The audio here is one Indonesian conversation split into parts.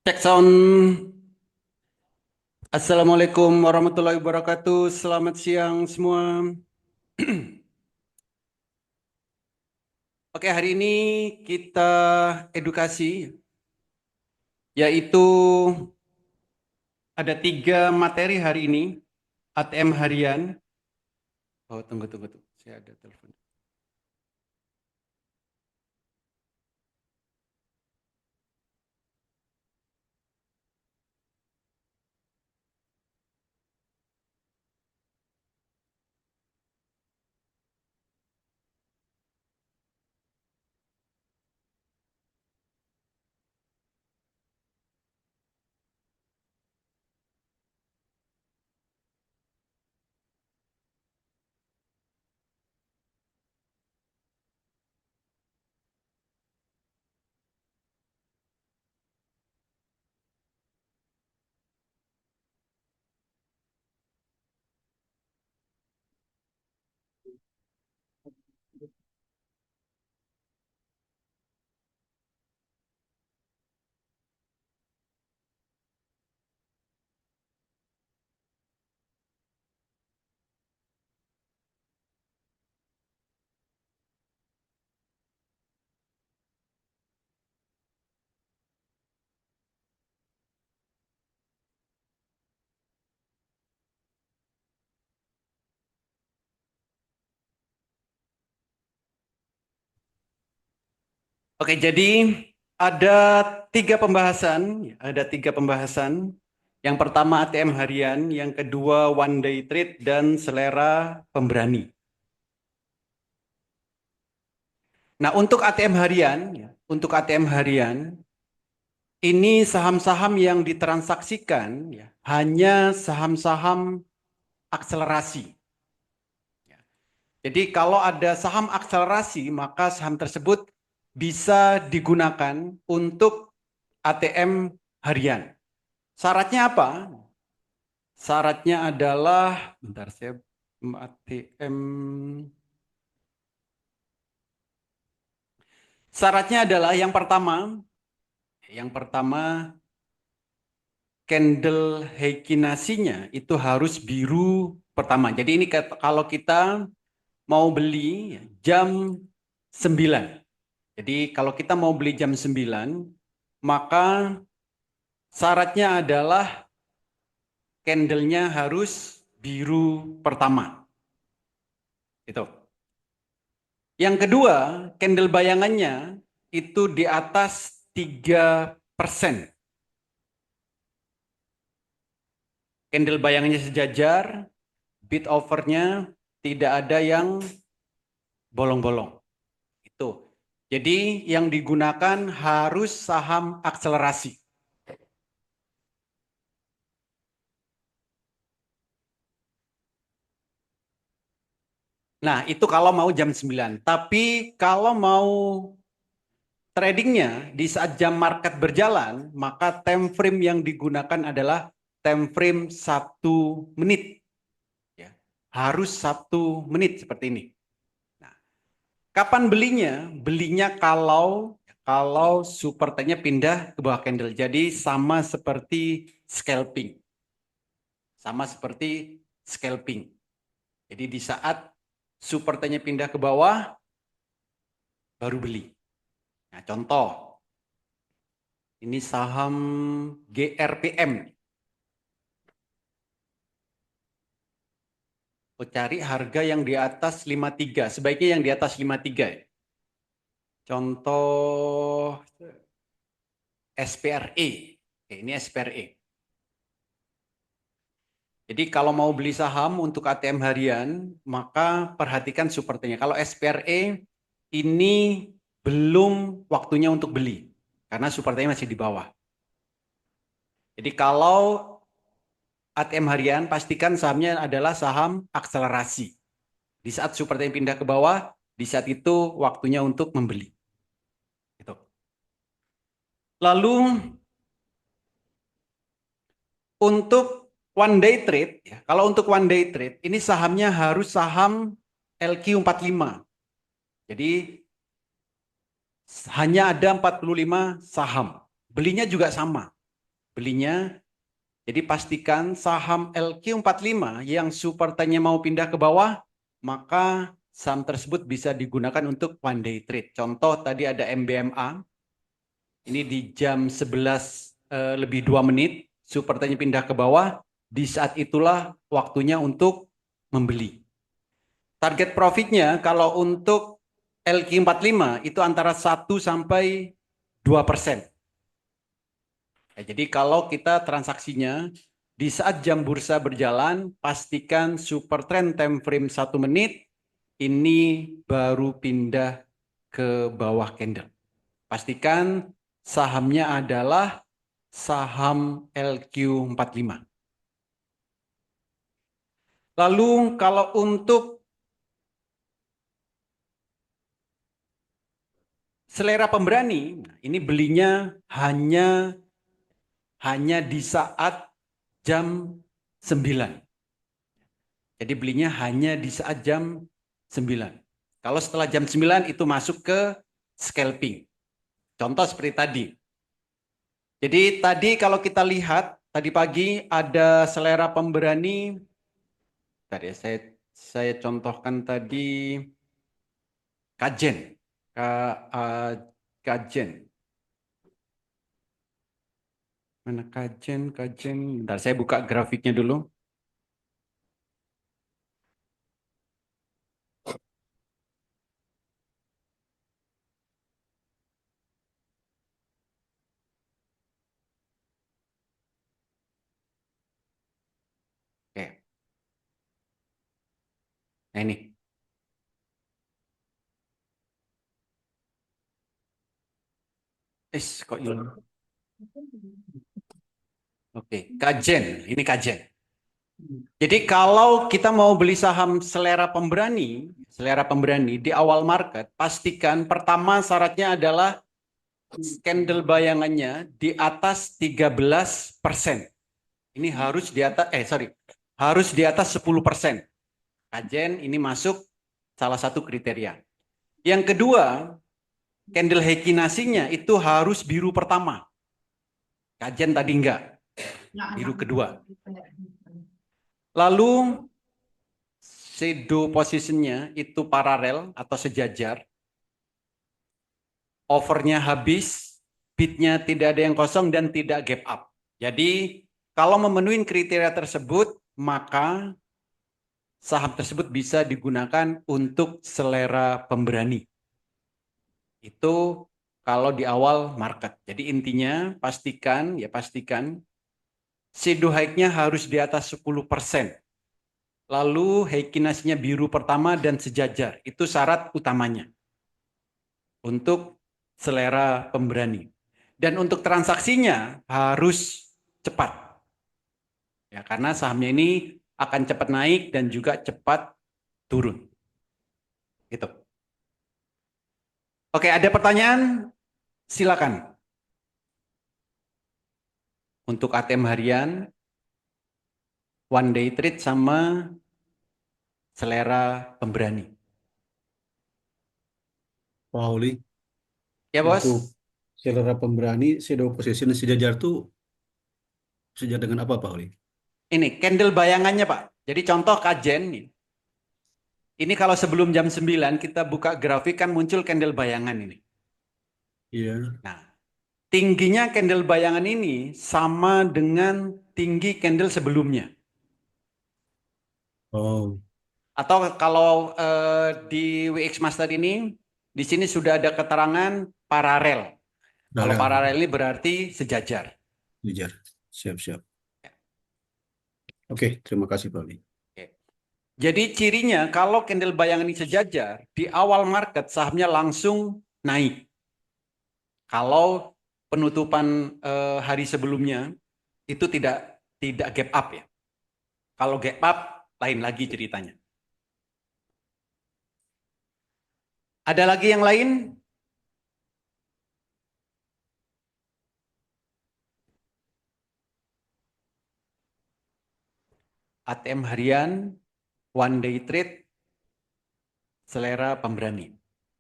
Cek sound. Assalamualaikum warahmatullahi wabarakatuh. Selamat siang semua. Oke, hari ini kita edukasi, yaitu ada 3 materi hari ini. ATM harian. Oh, tunggu. Saya ada telepon. Oke, jadi ada 3 pembahasan. Ada 3 pembahasan. Yang pertama ATM harian, yang kedua one day trade, dan selera pemberani. Nah, untuk ATM harian, ini saham-saham yang ditransaksikan hanya saham-saham akselerasi. Jadi kalau ada saham akselerasi, maka saham tersebut bisa digunakan untuk ATM harian. Syaratnya apa? Syaratnya adalah, bentar saya ATM. Syaratnya adalah yang pertama candle Heikinasinya itu harus biru pertama. Jadi ini kalau kita mau beli jam 9. Jadi kalau kita mau beli jam 9, maka syaratnya adalah candlenya harus biru pertama. Itu. Yang kedua, candle bayangannya itu di atas 3%. Candle bayangannya sejajar, bid overnya tidak ada yang bolong-bolong. Itu. Jadi yang digunakan harus saham akselerasi. Nah, itu kalau mau jam 9. Tapi kalau mau tradingnya di saat jam market berjalan, maka time frame yang digunakan adalah time frame 1 menit. Ya. Harus 1 menit seperti ini. Nah, kapan belinya? Belinya kalau super trendnya pindah ke bawah candle. Jadi sama seperti scalping. Sama seperti scalping. Jadi di saat super trendnya pindah ke bawah, baru beli. Nah, contoh, ini saham GRPM. Cari harga yang di atas 53. Sebaiknya yang di atas 53. Contoh SPRE. Ini SPRE. Jadi kalau mau beli saham untuk ATM harian, maka perhatikan supportnya. Kalau SPRE ini belum waktunya untuk beli. Karena supportnya masih di bawah. Jadi kalau ATM harian, pastikan sahamnya adalah saham akselerasi. Di saat supportnya pindah ke bawah, di saat itu waktunya untuk membeli. Gitu. Lalu untuk one day trade, kalau untuk one day trade, ini sahamnya harus saham LQ45. Jadi hanya ada 45 saham. Belinya juga sama. belinya. Jadi pastikan saham LQ45 yang super trendnya mau pindah ke bawah, maka saham tersebut bisa digunakan untuk one day trade. Contoh tadi ada MBMA, ini di jam 11 lebih 2 menit, super trendnya pindah ke bawah, di saat itulah waktunya untuk membeli. Target profitnya kalau untuk LQ45 itu antara 1 sampai 2%. Jadi kalau kita transaksinya di saat jam bursa berjalan, pastikan super trend time frame 1 menit ini baru pindah ke bawah candle. Pastikan sahamnya adalah saham LQ45. Lalu kalau untuk selera pemberani, ini belinya hanya di saat jam 9. Jadi belinya hanya di saat jam 9. Kalau setelah jam 9 itu masuk ke scalping. Contoh seperti tadi. Jadi tadi kalau kita lihat, tadi pagi ada selera pemberani. Tadi saya contohkan tadi kajen. Kajen. Mana kajen? Bentar, saya buka grafiknya dulu. Oke. Nah ini. Kok hilang? Oke, kajen. Ini kajen. Jadi kalau kita mau beli saham selera pemberani di awal market, pastikan pertama syaratnya adalah candle bayangannya di atas 13%. Ini harus di atas, harus di atas 10%. Kajen ini masuk salah satu kriteria. Yang kedua, candle Heikinasinya itu harus biru pertama. Kajen tadi enggak, biru kedua. Lalu shadow positionnya itu paralel atau sejajar. Overnya habis, bidnya tidak ada yang kosong dan tidak gap up. Jadi kalau memenuhi kriteria tersebut, maka saham tersebut bisa digunakan untuk selera pemberani. Itu kalau di awal market. Jadi intinya pastikan shadow high-nya harus di atas 10%. Lalu Heikinasinya biru pertama dan sejajar. Itu syarat utamanya untuk selera pemberani. Dan untuk transaksinya harus cepat. Ya, karena sahamnya ini akan cepat naik dan juga cepat turun. Gitu. Oke, ada pertanyaan? Silakan. Untuk ATM harian, one day trade sama selera pemberani. Pak Oli, Ya, untuk Bos. selera pemberani shadow position sejajar tuh sejajar dengan apa Pak Oli? Ini candle bayangannya, Pak. Jadi contoh kajen nih. Ini kalau sebelum jam 9 kita buka grafik kan muncul candle bayangan ini. Iya. Nah, tingginya candle bayangan ini sama dengan tinggi candle sebelumnya. Oh, Atau kalau di WX Master ini, di sini sudah ada keterangan paralel. Kalau paralel. paralel ini berarti sejajar. Sejajar. Siap-siap. Oke, terima kasih Pak Oli. Oke. Jadi cirinya kalau candle bayangan ini sejajar, di awal market sahamnya langsung naik. Kalau penutupan hari sebelumnya itu tidak gap up ya. Kalau gap up lain lagi ceritanya. Ada lagi yang lain? ATM harian, one day trade, selera pemberani.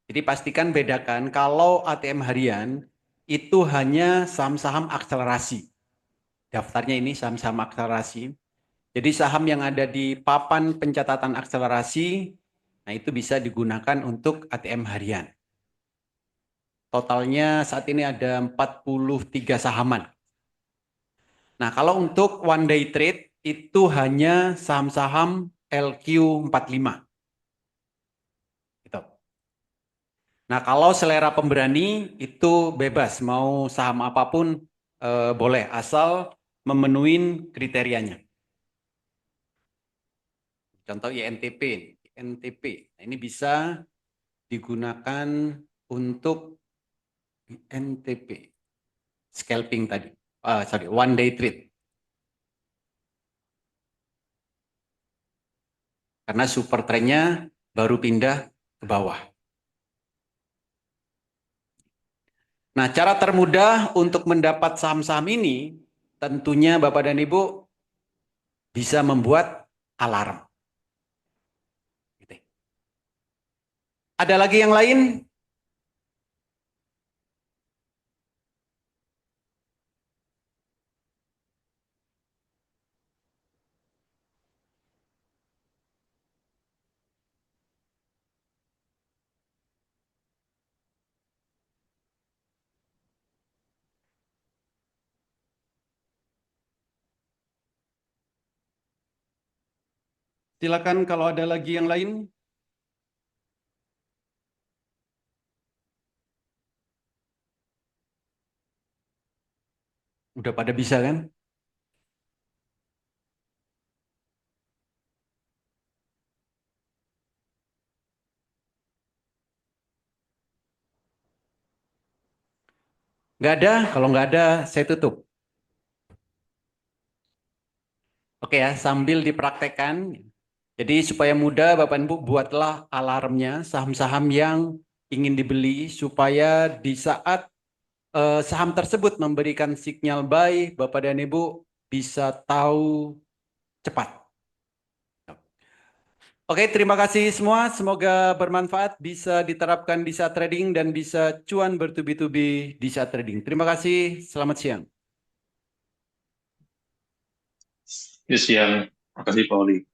Jadi pastikan bedakan kalau ATM harian itu hanya saham-saham akselerasi. daftarnya ini saham-saham akselerasi. Jadi saham yang ada di papan pencatatan akselerasi, nah itu bisa digunakan untuk ATM harian. Totalnya saat ini ada 43 sahaman. Nah, kalau untuk one day trade itu hanya saham-saham LQ45. Gitu. Nah, kalau selera pemberani itu bebas, mau saham apapun boleh, asal memenuhi kriterianya. Contoh INTP. INTP. Nah, ini bisa digunakan untuk INTP. Scalping tadi. Sorry, one day trade. Karena super trendnya baru pindah ke bawah. Nah, cara termudah untuk mendapat saham-saham ini, tentunya Bapak dan Ibu bisa membuat alarm. Gitu. Ada lagi yang lain? Silakan kalau ada lagi yang lain. Udah pada bisa kan? Nggak ada? Kalau nggak ada, saya tutup. Oke ya, sambil dipraktekkan. Jadi supaya mudah, Bapak Ibu buatlah alarmnya saham-saham yang ingin dibeli supaya di saat saham tersebut memberikan sinyal buy, Bapak dan Ibu bisa tahu cepat. Oke, terima kasih semua. Semoga bermanfaat, bisa diterapkan di saat trading dan bisa cuan bertubi-tubi di saat trading. Terima kasih, selamat siang. Yes, siang. Makasih, Pak Oli.